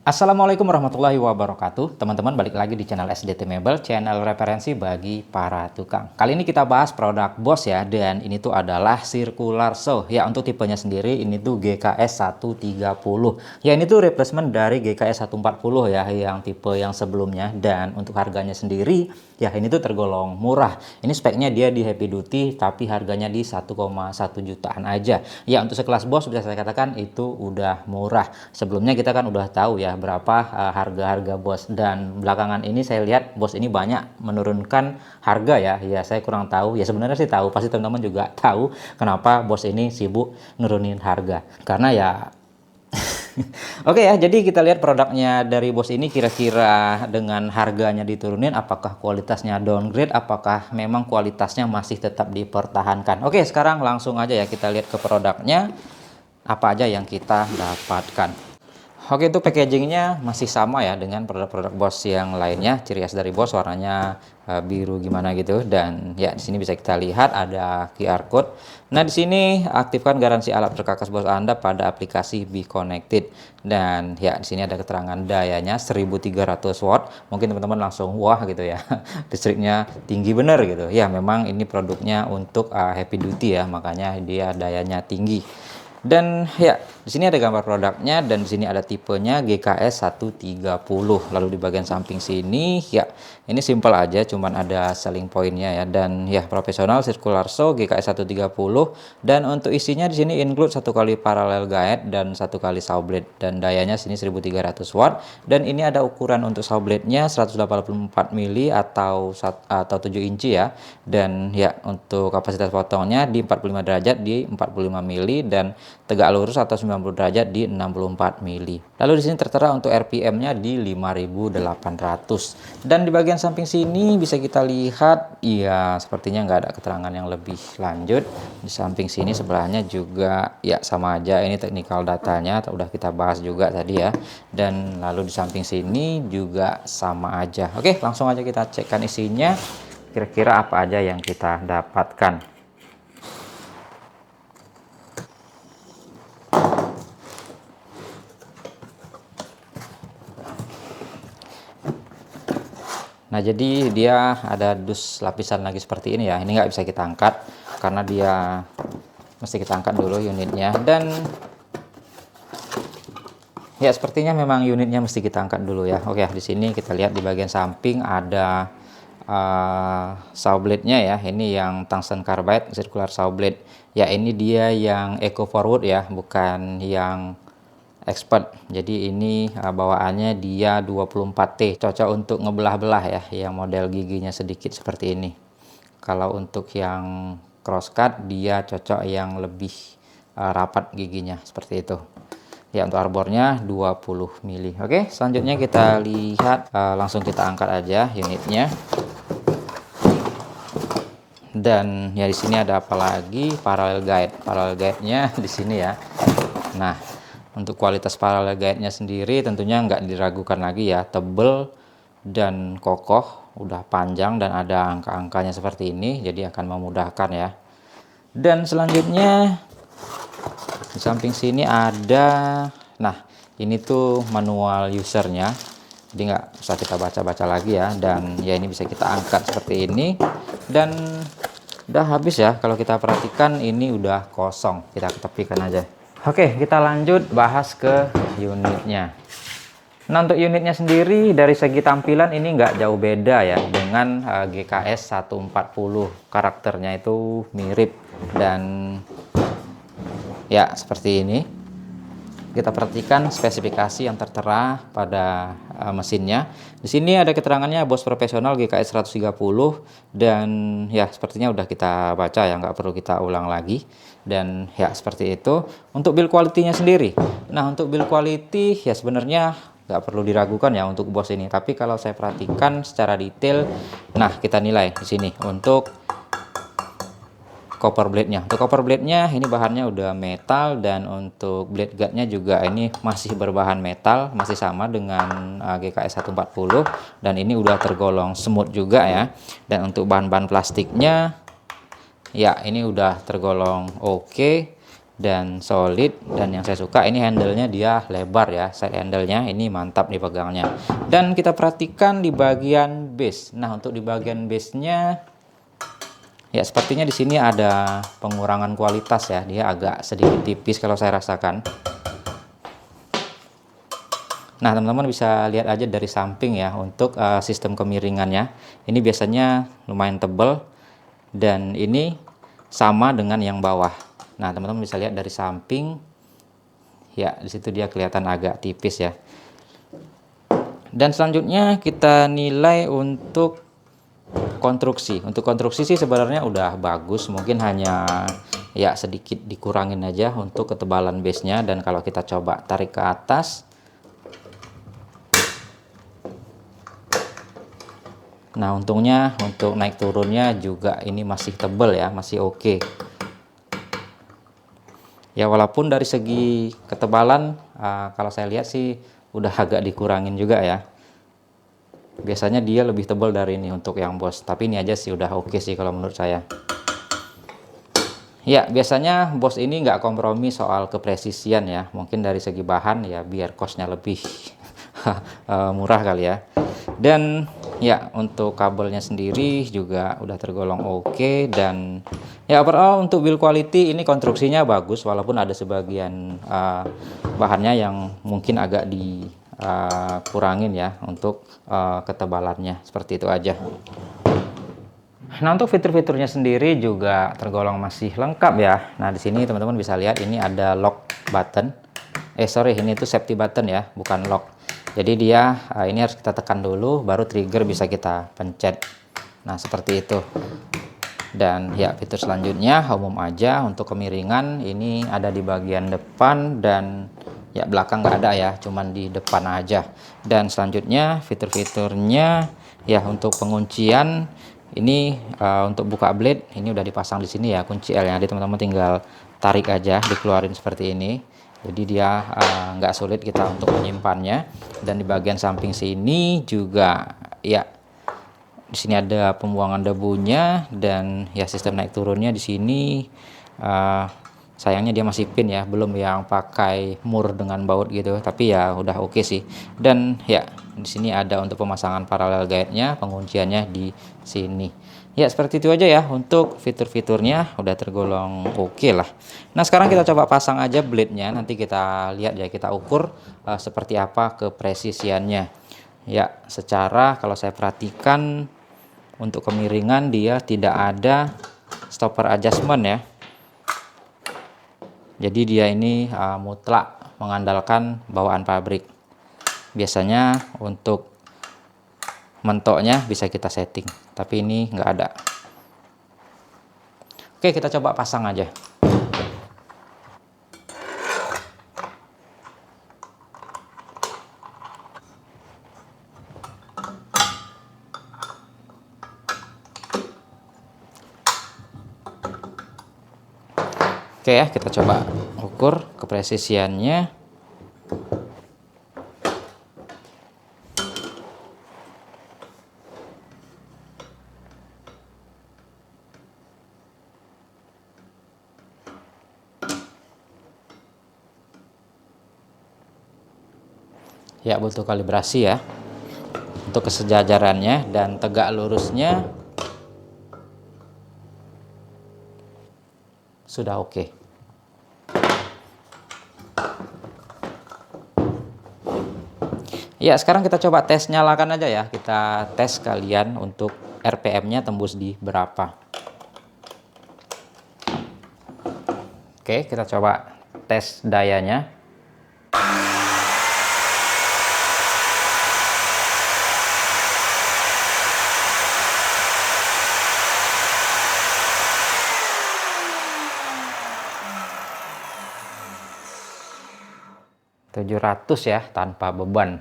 Assalamualaikum warahmatullahi wabarakatuh. Teman-teman, balik lagi di channel SDT Mebel, channel referensi bagi para tukang. Kali ini kita bahas produk Bosch ya, dan ini tuh adalah circular saw. Ya, untuk tipenya sendiri ini tuh GKS 130. Ya, ini tuh replacement dari GKS 140 ya, yang tipe yang sebelumnya. Dan untuk harganya sendiri, ya ini tuh tergolong murah. Ini speknya dia di heavy duty, tapi harganya di 1,1 jutaan aja. Ya, untuk sekelas Bosch bisa saya katakan itu udah murah. Sebelumnya kita kan udah tahu ya berapa harga-harga Bosch, dan belakangan ini saya lihat Bosch ini banyak menurunkan harga ya. Ya saya kurang tahu ya, sebenarnya sih tahu, pasti teman-teman juga tahu kenapa Bosch ini sibuk nurunin harga, karena ya oke ya, jadi kita lihat produknya dari Bosch ini kira-kira dengan harganya diturunin, apakah kualitasnya downgrade, apakah memang kualitasnya masih tetap dipertahankan. Oke, sekarang langsung aja ya kita lihat ke produknya, apa aja yang kita dapatkan. Oke, itu packagingnya masih sama ya dengan produk-produk Bosch yang lainnya. Ciri khas dari Bosch warnanya biru gimana gitu, dan ya di sini bisa kita lihat ada QR code. Nah, di sini aktifkan garansi alat perkakas Bosch Anda pada aplikasi Be Connected, dan ya di sini ada keterangan dayanya 1300 watt. Mungkin teman-teman langsung wah gitu ya, listriknya tinggi bener gitu. Ya memang ini produknya untuk heavy duty ya, makanya dia dayanya tinggi. Dan ya, di sini ada gambar produknya, dan di sini ada tipenya GKS 130. Lalu di bagian samping sini ya, ini simple aja, cuman ada selling pointnya ya, dan ya profesional circular saw GKS 130. Dan untuk isinya di sini include satu kali parallel guide dan satu kali saw blade, dan dayanya sini 1300 watt. Dan ini ada ukuran untuk saw blade-nya 184 mili atau 7 inci ya. Dan ya untuk kapasitas potongnya di 45 derajat di 45 mili, dan tegak lurus atau 90 derajat di 64 mili. Lalu di sini tertera untuk RPM-nya di 5.800. Dan di bagian samping sini bisa kita lihat, ya sepertinya nggak ada keterangan yang lebih lanjut. Di samping sini sebelahnya juga ya sama aja, ini technical datanya udah kita bahas juga tadi ya. Dan lalu di samping sini juga sama aja. Oke, langsung aja kita cekkan isinya, kira-kira apa aja yang kita dapatkan. Nah, jadi dia ada dus lapisan lagi seperti ini ya. Ini nggak bisa kita angkat karena dia mesti kita angkat dulu unitnya. Dan ya sepertinya memang unitnya mesti kita angkat dulu ya. Oke, di sini kita lihat di bagian samping ada saw blade-nya ya. Ini yang tungsten carbide circular saw blade. Ya ini dia yang eco forward ya, bukan yang expert. Jadi ini bawaannya dia 24T, cocok untuk ngebelah-belah ya, yang model giginya sedikit seperti ini. Kalau untuk yang crosscut dia cocok yang lebih rapat giginya seperti itu ya. Untuk arbornya 20 mili. Oke, selanjutnya kita lihat, langsung kita angkat aja unitnya. Dan ya di sini ada apa lagi, parallel guide-nya di sini ya. Nah, untuk kualitas parallel guide-nya sendiri tentunya nggak diragukan lagi ya, tebel dan kokoh, udah panjang dan ada angka-angkanya seperti ini, jadi akan memudahkan ya. Dan selanjutnya di samping sini ada, nah ini tuh manual usernya, jadi nggak usah kita baca-baca lagi ya. Dan ya ini bisa kita angkat seperti ini, dan udah habis ya. Kalau kita perhatikan ini udah kosong, kita ketepikan aja. Oke, kita lanjut bahas ke unitnya. Nah, untuk unitnya sendiri dari segi tampilan ini nggak jauh beda ya dengan GKS 140. Karakternya itu mirip, dan ya seperti ini. Kita perhatikan spesifikasi yang tertera pada mesinnya. Di sini ada keterangannya Bosch Professional GKS 130, dan ya sepertinya udah kita baca ya, nggak perlu kita ulang lagi. Dan ya seperti itu untuk build quality-nya sendiri. Nah, untuk build quality ya sebenarnya nggak perlu diragukan ya untuk Bosch ini. Tapi kalau saya perhatikan secara detail, nah kita nilai di sini untuk copper blade-nya. Untuk copper blade-nya ini bahannya udah metal, dan untuk blade guard-nya juga ini masih berbahan metal, masih sama dengan GKS 140, dan ini udah tergolong smooth juga ya. Dan untuk bahan-bahan plastiknya ya ini udah tergolong oke. dan solid. Dan yang saya suka ini handle-nya dia lebar ya, side handle-nya ini mantap dipegangnya. Dan kita perhatikan di bagian base. Nah, untuk di bagian base-nya ya sepertinya di sini ada pengurangan kualitas ya, dia agak sedikit tipis kalau saya rasakan. Nah, teman-teman bisa lihat aja dari samping ya untuk sistem kemiringannya. Ini biasanya lumayan tebal dan ini sama dengan yang bawah. Nah, teman-teman bisa lihat dari samping ya, di situ dia kelihatan agak tipis ya. Dan selanjutnya kita nilai untuk konstruksi. Untuk konstruksi sih sebenarnya udah bagus, mungkin hanya ya sedikit dikurangin aja untuk ketebalan base-nya. Dan kalau kita coba tarik ke atas, nah untungnya untuk naik turunnya juga ini masih tebal ya, masih oke. Ya walaupun dari segi ketebalan kalau saya lihat sih udah agak dikurangin juga ya. Biasanya dia lebih tebal dari ini untuk yang Boss, tapi ini aja sih udah oke sih kalau menurut saya. Ya biasanya Boss ini nggak kompromi soal kepresisian ya, mungkin dari segi bahan ya biar costnya lebih murah kali ya. Dan ya untuk kabelnya sendiri juga udah tergolong oke. Dan ya overall untuk build quality ini konstruksinya bagus, walaupun ada sebagian bahannya yang mungkin agak dikurangin ya untuk ketebalannya, seperti itu aja. Nah, untuk fitur-fiturnya sendiri juga tergolong masih lengkap ya. Nah, di sini teman-teman bisa lihat ini ada lock button. Ini itu safety button ya, bukan lock. Jadi dia ini harus kita tekan dulu baru trigger bisa kita pencet. Nah, seperti itu. Dan ya fitur selanjutnya umum aja, untuk kemiringan ini ada di bagian depan dan ya belakang nggak ada ya, cuman di depan aja. Dan selanjutnya fitur-fiturnya ya untuk penguncian ini untuk buka blade ini udah dipasang di sini ya kunci L-nya. Jadi teman-teman tinggal tarik aja, dikeluarin seperti ini. Jadi dia nggak sulit kita untuk menyimpannya. Dan di bagian samping sini juga ya di sini ada pembuangan debunya. Dan ya sistem naik turunnya di sini sayangnya dia masih pin ya, belum yang pakai mur dengan baut gitu, tapi ya udah oke sih. Dan ya di sini ada untuk pemasangan paralel guide-nya, pengunciannya di sini. Ya seperti itu aja ya untuk fitur-fiturnya, udah tergolong oke lah. Nah sekarang kita coba pasang aja blade-nya, nanti kita lihat ya, kita ukur seperti apa kepresisiannya. Ya secara kalau saya perhatikan untuk kemiringan dia tidak ada stopper adjustment ya. Jadi dia ini mutlak mengandalkan bawaan pabrik. Biasanya untuk mentoknya bisa kita setting, tapi ini nggak ada. Oke, kita coba pasang aja. Oke ya, kita coba ukur kepresisiannya. Ya butuh kalibrasi ya untuk kesejajarannya dan tegak lurusnya sudah oke. Ya sekarang kita coba tes, nyalakan aja ya, kita tes kalian untuk RPM-nya tembus di berapa. Oke, kita coba tes dayanya. .700 ya tanpa beban.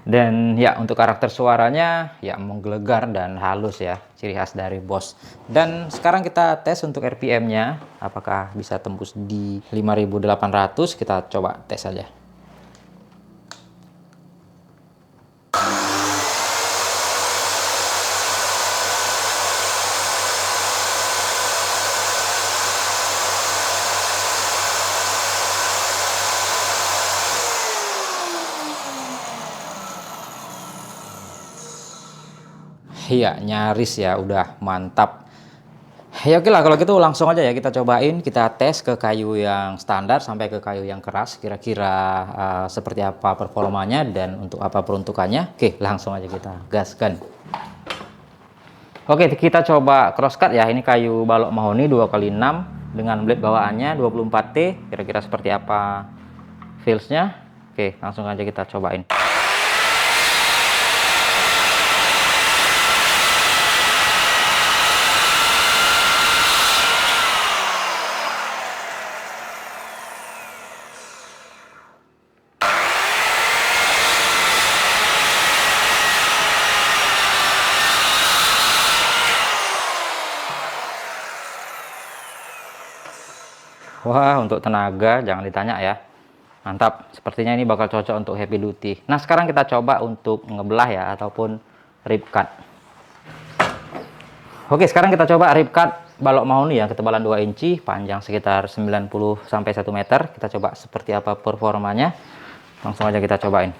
Dan ya untuk karakter suaranya ya menggelegar dan halus ya, ciri khas dari Boss. Dan sekarang kita tes untuk RPM-nya apakah bisa tembus di 5.800. Kita coba tes aja. Iya, nyaris ya, udah mantap. Ya oke lah, kalau gitu langsung aja ya kita cobain, kita tes ke kayu yang standar sampai ke kayu yang keras, kira-kira seperti apa performanya dan untuk apa peruntukannya. Oke, langsung aja kita gaskan. Oke, kita coba crosscut ya. Ini kayu balok mahoni 2x6 dengan blade bawaannya 24T, kira-kira seperti apa feelsnya. Oke, langsung aja kita cobain. Wah, untuk tenaga jangan ditanya ya. Mantap, sepertinya ini bakal cocok untuk heavy duty. Nah, sekarang kita coba untuk ngebelah ya, ataupun rip cut. Oke, sekarang kita coba rip cut balok mahoni ya, ketebalan 2 inci, panjang sekitar 90 sampai 1 meter. Kita coba seperti apa performanya. Langsung aja kita cobain.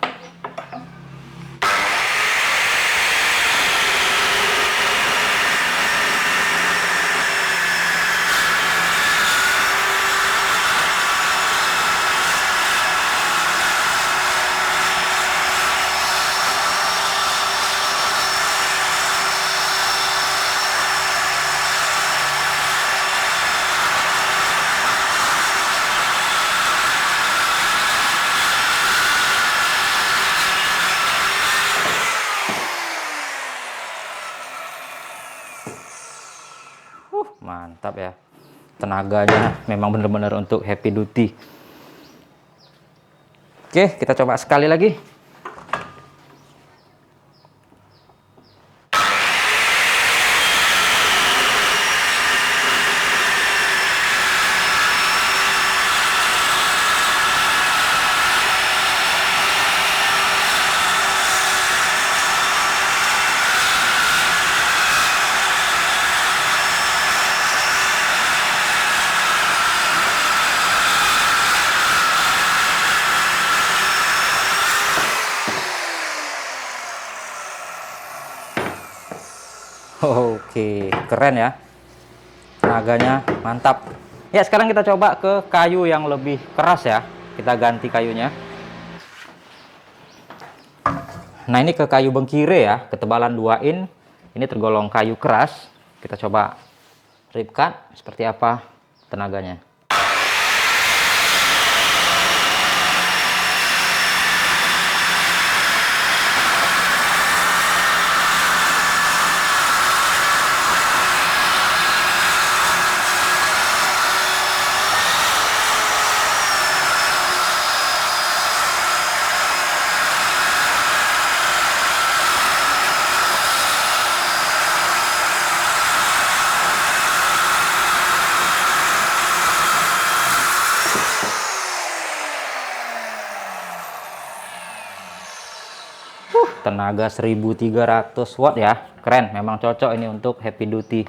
Mantap ya, tenaganya memang benar-benar untuk heavy duty. Oke, kita coba sekali lagi. Oke, keren ya. Tenaganya mantap. Ya, sekarang kita coba ke kayu yang lebih keras ya. Kita ganti kayunya. Nah, ini ke kayu bengkire ya, ketebalan 2 in. Ini tergolong kayu keras. Kita coba rip cut seperti apa tenaganya. Tenaga 1300 watt ya, keren, memang cocok ini untuk heavy duty,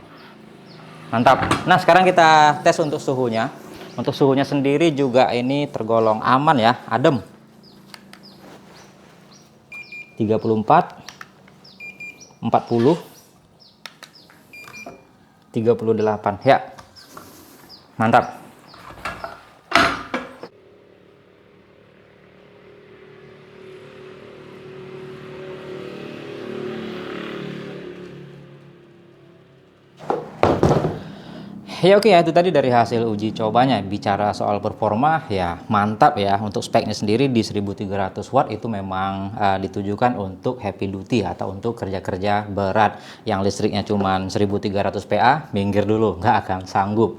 mantap. Nah, sekarang kita tes untuk suhunya. Untuk suhunya sendiri juga ini tergolong aman ya, adem, 34, 40, 38 ya, mantap. Ya oke ya, itu tadi dari hasil uji cobanya. Bicara soal performa ya mantap ya. Untuk speknya sendiri di 1300 watt itu memang ditujukan untuk heavy duty atau untuk kerja-kerja berat. Yang listriknya cuma 1300 PA, minggir dulu, nggak akan sanggup.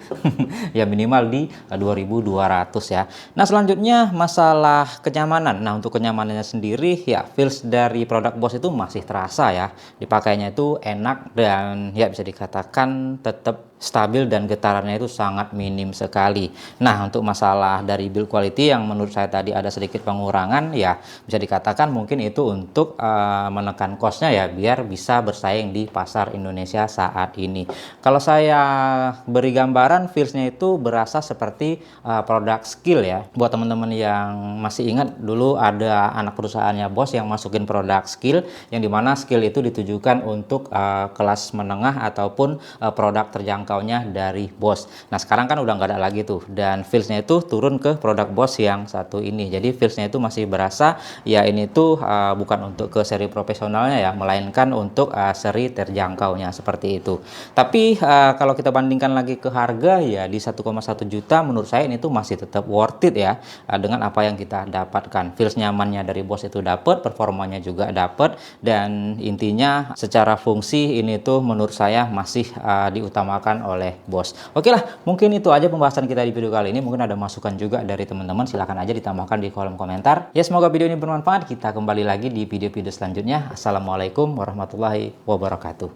Ya minimal di 2200 ya. Nah, selanjutnya masalah kenyamanan. Nah, untuk kenyamanannya sendiri ya feels dari produk Boss itu masih terasa ya. Dipakainya itu enak dan ya bisa dikatakan tetap stabil dan getarannya itu sangat minim sekali. Nah, untuk masalah dari build quality yang menurut saya tadi ada sedikit pengurangan, ya bisa dikatakan mungkin itu untuk menekan cost-nya ya, biar bisa bersaing di pasar Indonesia saat ini. Kalau saya beri gambaran, feels-nya itu berasa seperti produk skill ya. Buat teman-teman yang masih ingat, dulu ada anak perusahaannya Bosch yang masukin produk skill, yang dimana skill itu ditujukan untuk kelas menengah ataupun produk terjangkaunya dari Bosch. Nah, sekarang kan udah nggak ada lagi tuh, dan feels-nya itu turun ke produk Bosch yang satu ini. Jadi feels-nya itu masih berasa ya ini tuh bukan untuk ke seri profesionalnya ya, melainkan untuk seri terjangkaunya seperti itu. Tapi kalau kita bandingkan lagi ke harga ya, di 1,1 juta menurut saya ini tuh masih tetap worth it ya, dengan apa yang kita dapatkan. Feels nyamannya dari Bosch itu dapat, performanya juga dapat, dan intinya secara fungsi ini tuh menurut saya masih diutamakan oleh Bosch. Oke lah, mungkin itu aja pembahasan kita di video kali ini. Mungkin ada masukan juga dari teman-teman, silahkan aja ditambahkan di kolom komentar. Ya, semoga video ini bermanfaat. Kita kembali lagi di video-video selanjutnya. Assalamualaikum warahmatullahi wabarakatuh.